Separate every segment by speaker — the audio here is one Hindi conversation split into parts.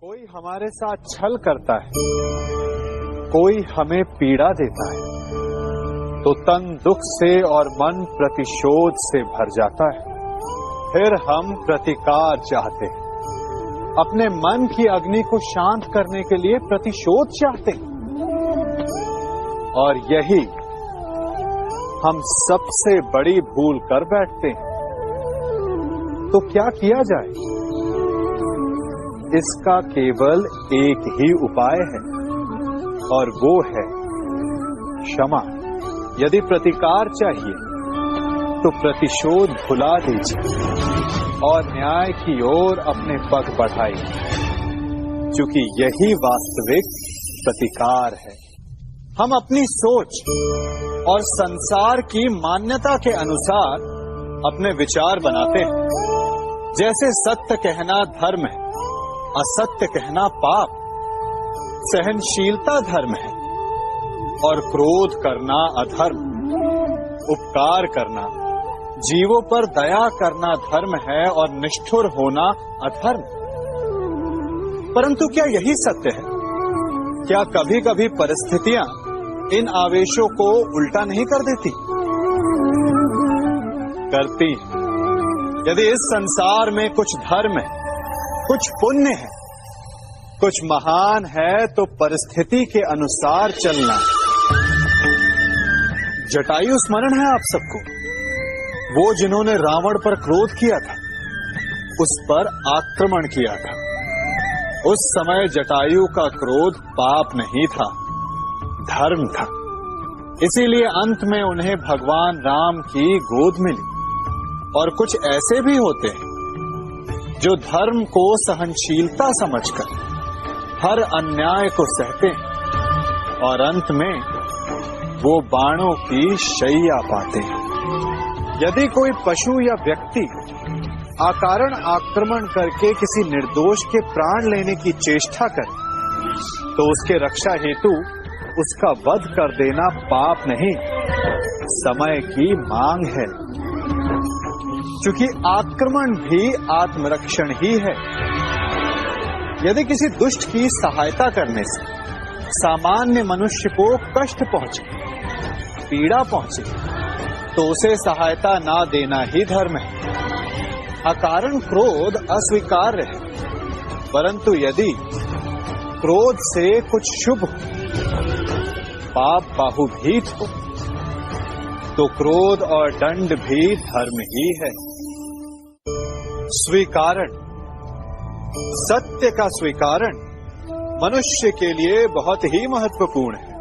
Speaker 1: कोई हमारे साथ छल करता है, कोई हमें पीड़ा देता है, तो तन दुख से और मन प्रतिशोध से भर जाता है। फिर हम प्रतिकार चाहते हैं, अपने मन की अग्नि को शांत करने के लिए प्रतिशोध चाहते हैं। और यही हम सबसे बड़ी भूल कर बैठते हैं। तो क्या किया जाए? इसका केवल एक ही उपाय है और वो है क्षमा। यदि प्रतिकार चाहिए तो प्रतिशोध भुला दीजिए और न्याय की ओर अपने पग बढ़ाइए, क्योंकि यही वास्तविक प्रतिकार है। हम अपनी सोच और संसार की मान्यता के अनुसार अपने विचार बनाते हैं। जैसे सत्य कहना धर्म है, असत्य कहना पाप, सहनशीलता धर्म है और क्रोध करना अधर्म, उपकार करना, जीवों पर दया करना धर्म है और निष्ठुर होना अधर्म। परंतु क्या यही सत्य है? क्या कभी कभी परिस्थितियां इन आवेशों को उल्टा नहीं कर देती? करती। यदि इस संसार में कुछ धर्म है, कुछ पुण्य है, कुछ महान है, तो परिस्थिति के अनुसार चलना। जटायु स्मरण है आप सबको, वो जिन्होंने रावण पर क्रोध किया था, उस पर आक्रमण किया था। उस समय जटायु का क्रोध पाप नहीं था, धर्म था। इसीलिए अंत में उन्हें भगवान राम की गोद मिली। और कुछ ऐसे भी होते हैं जो धर्म को सहनशीलता समझकर हर अन्याय को सहते हैं और अंत में वो बाणों की शैया पाते हैं। यदि कोई पशु या व्यक्ति अकारण आक्रमण करके किसी निर्दोष के प्राण लेने की चेष्टा करे, तो उसके रक्षा हेतु उसका वध कर देना पाप नहीं, समय की मांग है। क्योंकि आक्रमण भी आत्मरक्षण ही है। यदि किसी दुष्ट की सहायता करने से सामान्य मनुष्य को कष्ट पहुंचे, पीड़ा पहुंचे, तो उसे सहायता ना देना ही धर्म है। अकारण क्रोध अस्वीकार्य है, परंतु यदि क्रोध से कुछ शुभ पाप बाहुभीत हो, तो क्रोध और दंड भी धर्म ही है। स्वीकारण, सत्य का स्वीकारण मनुष्य के लिए बहुत ही महत्वपूर्ण है।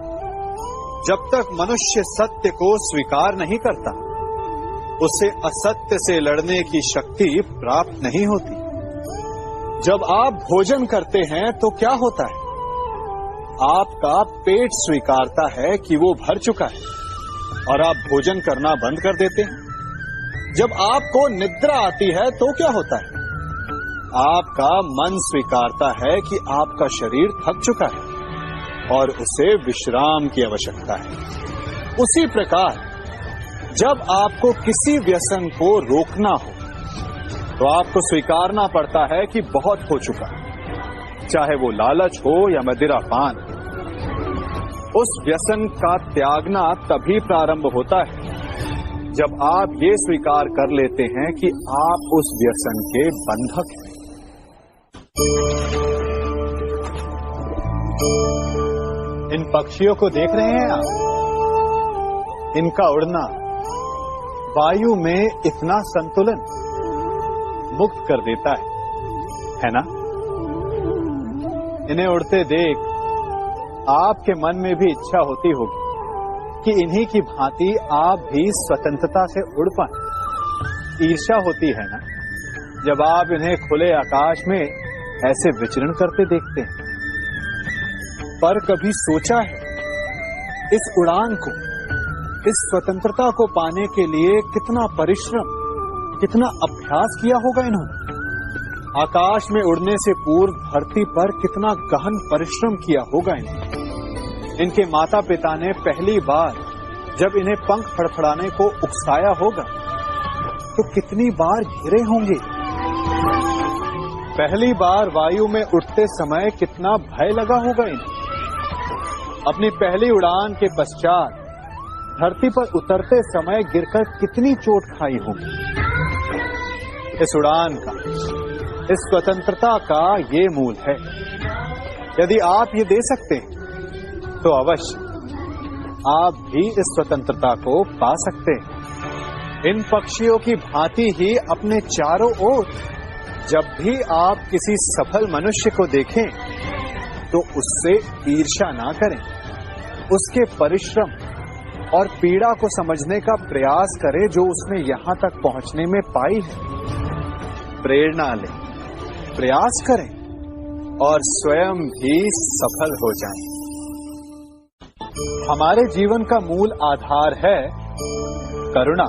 Speaker 1: जब तक मनुष्य सत्य को स्वीकार नहीं करता, उसे असत्य से लड़ने की शक्ति प्राप्त नहीं होती। जब आप भोजन करते हैं तो क्या होता है? आपका पेट स्वीकारता है कि वो भर चुका है और आप भोजन करना बंद कर देते हैं। जब आपको निद्रा आती है तो क्या होता है? आपका मन स्वीकारता है कि आपका शरीर थक चुका है और उसे विश्राम की आवश्यकता है। उसी प्रकार जब आपको किसी व्यसन को रोकना हो, तो आपको स्वीकारना पड़ता है कि बहुत हो चुका है, चाहे वो लालच हो या मदिरापान। उस व्यसन का त्यागना तभी प्रारंभ होता है जब आप ये स्वीकार कर लेते हैं कि आप उस व्यसन के बंधक हैं। इन पक्षियों को देख रहे हैं आप? इनका उड़ना वायु में इतना संतुलन मुक्त कर देता है ना? इन्हें उड़ते देख आपके मन में भी इच्छा होती होगी कि इन्हीं की भांति आप भी स्वतंत्रता से उड़ पाएं। ईर्ष्या होती है ना, जब आप इन्हें खुले आकाश में ऐसे विचरण करते देखते हैं। पर कभी सोचा है इस उड़ान को, इस स्वतंत्रता को पाने के लिए कितना परिश्रम, कितना अभ्यास किया होगा इन्होंने? आकाश में उड़ने से पूर्व धरती पर कितना गहन परिश्रम किया होगा इन्होंने। इनके माता पिता ने पहली बार जब इन्हें पंख फड़फड़ाने को उकसाया होगा, तो कितनी बार घिरे होंगे। पहली बार वायु में उड़ते समय कितना भय लगा होगा इन्हें। अपनी पहली उड़ान के पश्चात धरती पर उतरते समय गिरकर कितनी चोट खाई होगी। इस उड़ान का, इस स्वतंत्रता का ये मूल है। यदि आप ये दे सकते हैं तो अवश्य आप भी इस स्वतंत्रता को पा सकते हैं। इन पक्षियों की भांति ही अपने चारों ओर जब भी आप किसी सफल मनुष्य को देखें तो उससे ईर्ष्या ना करें। उसके परिश्रम और पीड़ा को समझने का प्रयास करें जो उसने यहां तक पहुंचने में पाई है। प्रेरणा लें, प्रयास करें और स्वयं भी सफल हो जाएं। हमारे जीवन का मूल आधार है करुणा।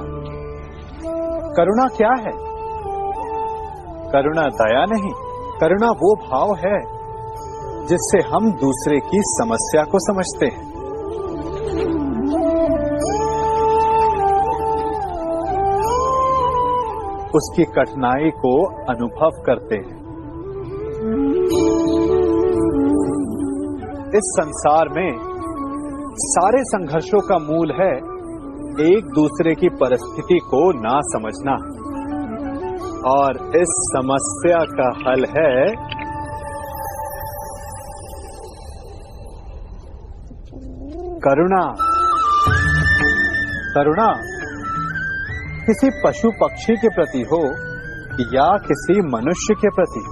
Speaker 1: करुणा क्या है? करुणा दया नहीं, करुणा वो भाव है जिससे हम दूसरे की समस्या को समझते हैं। उसकी कठिनाई को अनुभव करते हैं। इस संसार में सारे संघर्षों का मूल है एक दूसरे की परिस्थिति को ना समझना, और इस समस्या का हल है करुणा। करुणा किसी पशु पक्षी के प्रति हो या किसी मनुष्य के प्रति,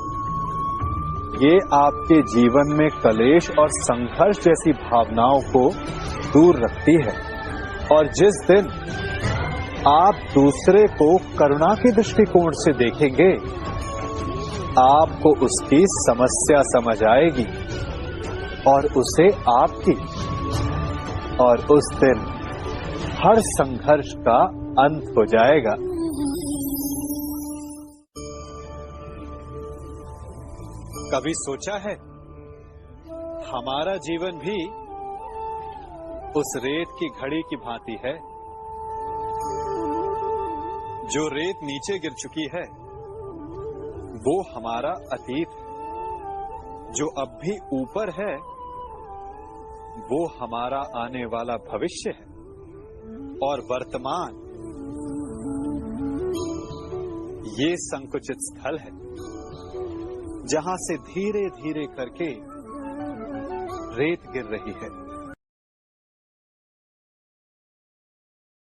Speaker 1: ये आपके जीवन में कलेश और संघर्ष जैसी भावनाओं को दूर रखती है। और जिस दिन आप दूसरे को करुणा के दृष्टिकोण से देखेंगे, आपको उसकी समस्या समझ आएगी और उसे आपकी, और उस दिन हर संघर्ष का अंत हो जाएगा। कभी सोचा है हमारा जीवन भी उस रेत की घड़ी की भांति है? जो रेत नीचे गिर चुकी है वो हमारा अतीत है। जो अब भी ऊपर है वो हमारा आने वाला भविष्य है। और वर्तमान ये संकुचित स्थल है जहां से धीरे धीरे करके रेत गिर रही है।